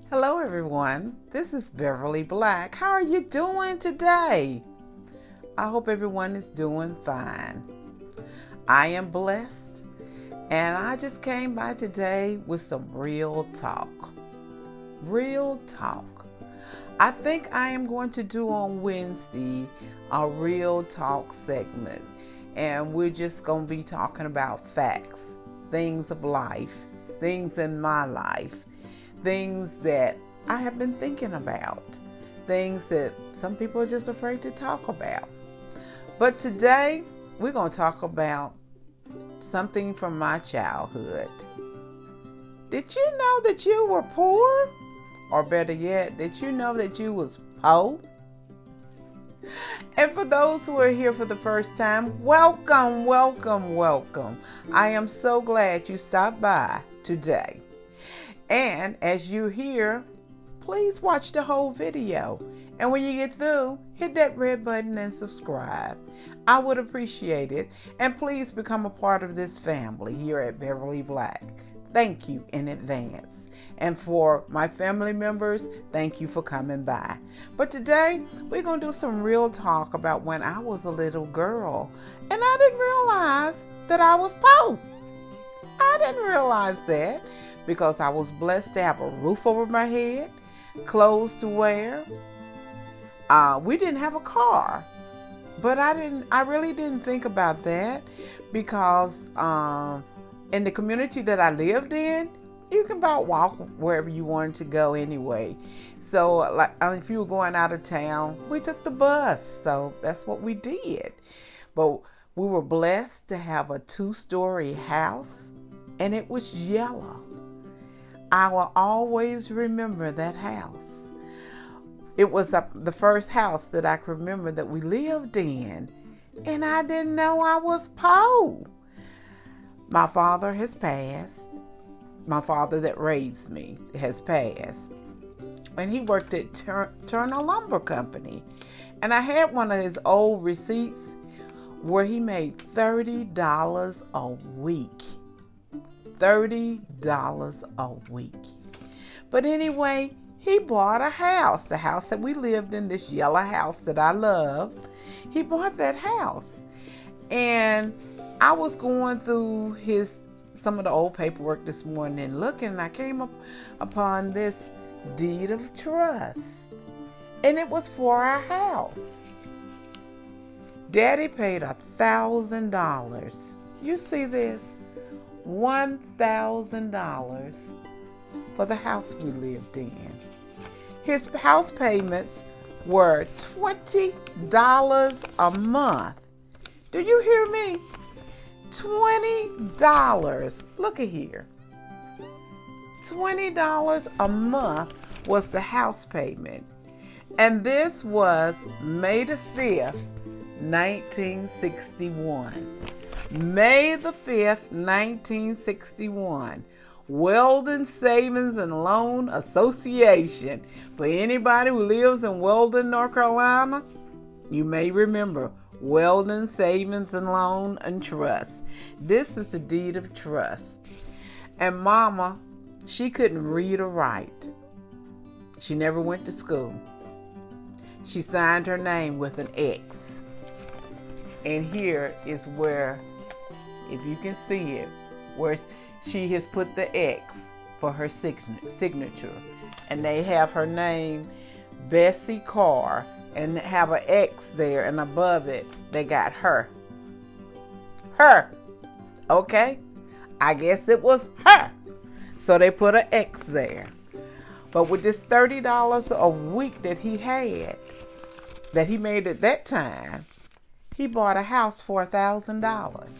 Hello everyone, this is Beverly Black. How are you doing today? I hope everyone is doing fine. I am blessed and I just came by today with some real talk. Real talk. I think I am going to do on Wednesday a real talk segment, and we're just going to be talking about facts, things of life, things in my life, things that I have been thinking about, things that some people are just afraid to talk about. But today, we're going to talk about something from my childhood. Did you know that you were poor? Or better yet, did you know that you was poor? And for those who are here for the first time, welcome, welcome, welcome. I am so glad you stopped by today. And as you hear, please watch the whole video. And when you get through, hit that red button and subscribe. I would appreciate it. And please become a part of this family here at Beverly Black. Thank you in advance. And for my family members, thank you for coming by. But today, we're going to do some real talk about when I was a little girl. And I didn't realize that I was poor. I didn't realize that, because I was blessed to have a roof over my head, clothes to wear. We didn't have a car, but I really didn't think about that, because in the community that I lived in, you can about walk wherever you wanted to go anyway. So like if you were going out of town, we took the bus. So that's what we did. But we were blessed to have a 2-story house, and it was yellow. I will always remember that house. It was the first house that I can remember that we lived in, and I didn't know I was poor. My father has passed. My father that raised me has passed, and he worked at Turner Lumber Company, and I had one of his old receipts where he made $30 a week. $30 a week. But anyway, he bought a house, the house that we lived in, this yellow house that I love. He bought that house, and I was going through some of the old paperwork this morning and looking, and I came upon this deed of trust, and it was for our house. Daddy paid $1,000. You see this? $1,000 for the house we lived in. His house payments were $20 a month. Do you hear me? $20. Look at here. $20 a month was the house payment. And this was May the 5th, 1961. May the 5th, 1961. Weldon Savings and Loan Association. For anybody who lives in Weldon, North Carolina, you may remember Weldon Savings and Loan and Trust. This is a deed of trust. And Mama, she couldn't read or write. She never went to school. She signed her name with an X. And here is where, if you can see it, where she has put the X for her signature. And they have her name, Bessie Carr, and have an X there, and above it, they got her. Her. Okay? I guess it was her. So they put an X there. But with this $30 a week that he had, that he made at that time, he bought a house for $1,000.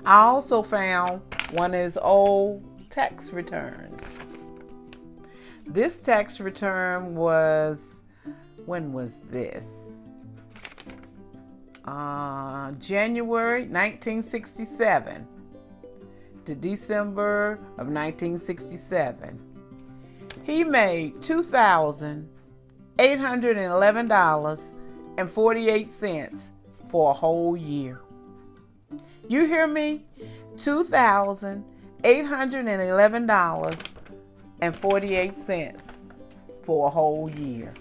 I also found one of his old tax returns. This tax return was, when was this? January 1967 to December of 1967. He made $2,811.48 for a whole year. You hear me? $2,811.48 for a whole year.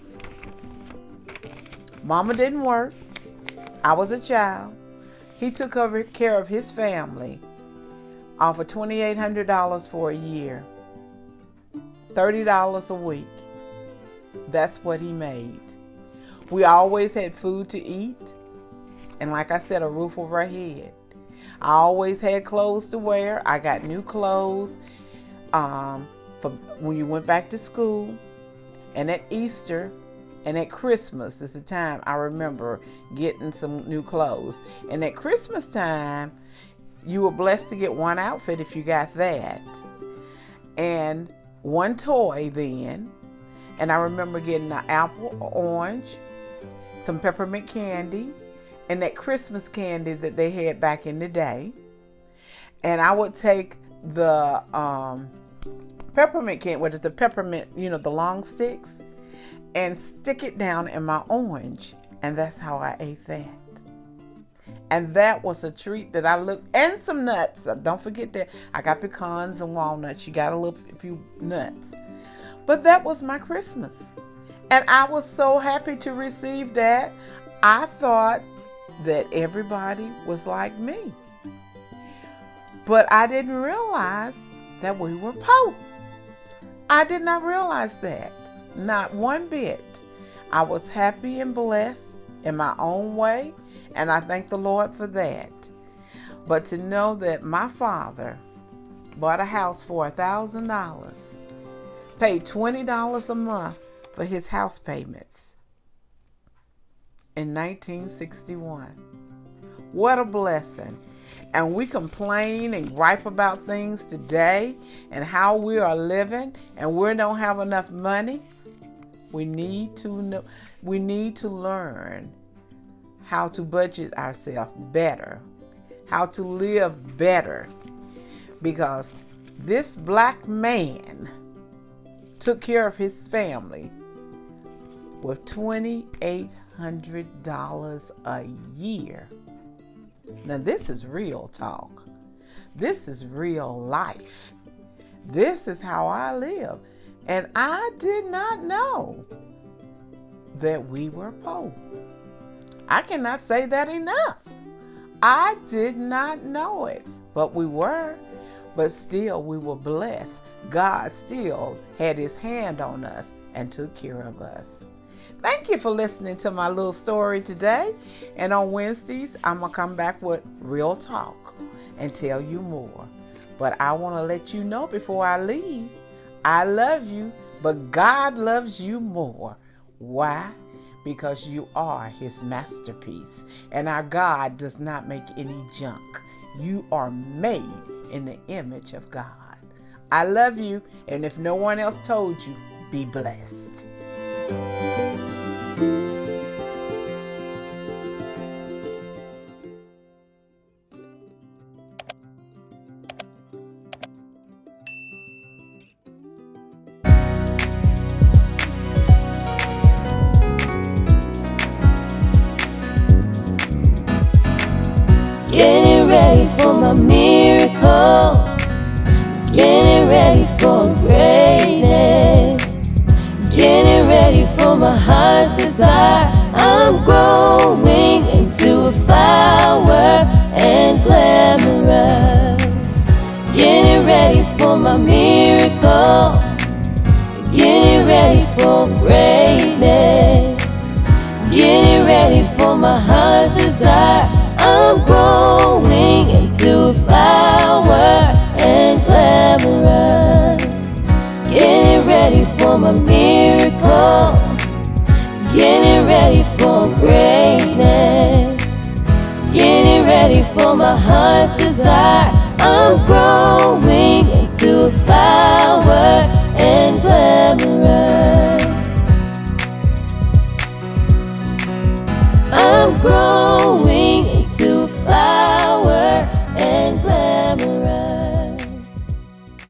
Mama didn't work. I was a child. He took care of his family for $2,800 for a year. $30 a week. That's what he made. We always had food to eat. And like I said, a roof over our head. I always had clothes to wear. I got new clothes for when you went back to school. And at Easter and at Christmas is the time I remember getting some new clothes. And at Christmas time, you were blessed to get one outfit if you got that. And one toy then. And I remember getting an apple, orange, some peppermint candy, and that Christmas candy that they had back in the day. And I would take the peppermint candy, what is the peppermint, the long sticks, and stick it down in my orange. And that's how I ate that. And that was a treat that I looked, and some nuts. Don't forget that. I got pecans and walnuts. You got a few nuts. But that was my Christmas. And I was so happy to receive that. I thought that everybody was like me. But I didn't realize that we were poor. I did not realize that. Not one bit. I was happy and blessed in my own way, and I thank the Lord for that. But to know that my father bought a house for $1,000, paid $20 a month for his house payments in 1961. What a blessing. And we complain and gripe about things today and how we are living and we don't have enough money. We need to know, we need to learn how to budget ourselves better, how to live better, because this black man took care of his family with $2,800 a year. Now this is real talk. This is real life. This is how I live. And I did not know that we were poor. I cannot say that enough. I did not know it, but we were. But still, we were blessed. God still had his hand on us and took care of us. Thank you for listening to my little story today. And on Wednesdays, I'm going to come back with real talk and tell you more. But I want to let you know before I leave, I love you, but God loves you more. Why? Because you are his masterpiece. And our God does not make any junk. You are made in the image of God. I love you, and if no one else told you, be blessed. Getting ready for my miracle, getting ready for greatness, getting ready for my heart's desire. I'm growing into a flower and glamorous. Getting ready for my miracle, getting ready for greatness, getting ready for my heart's desire. I'm growing into a flower and glamorous. Getting ready for my miracle, getting ready for greatness, getting ready for my heart's desire. I'm growing growing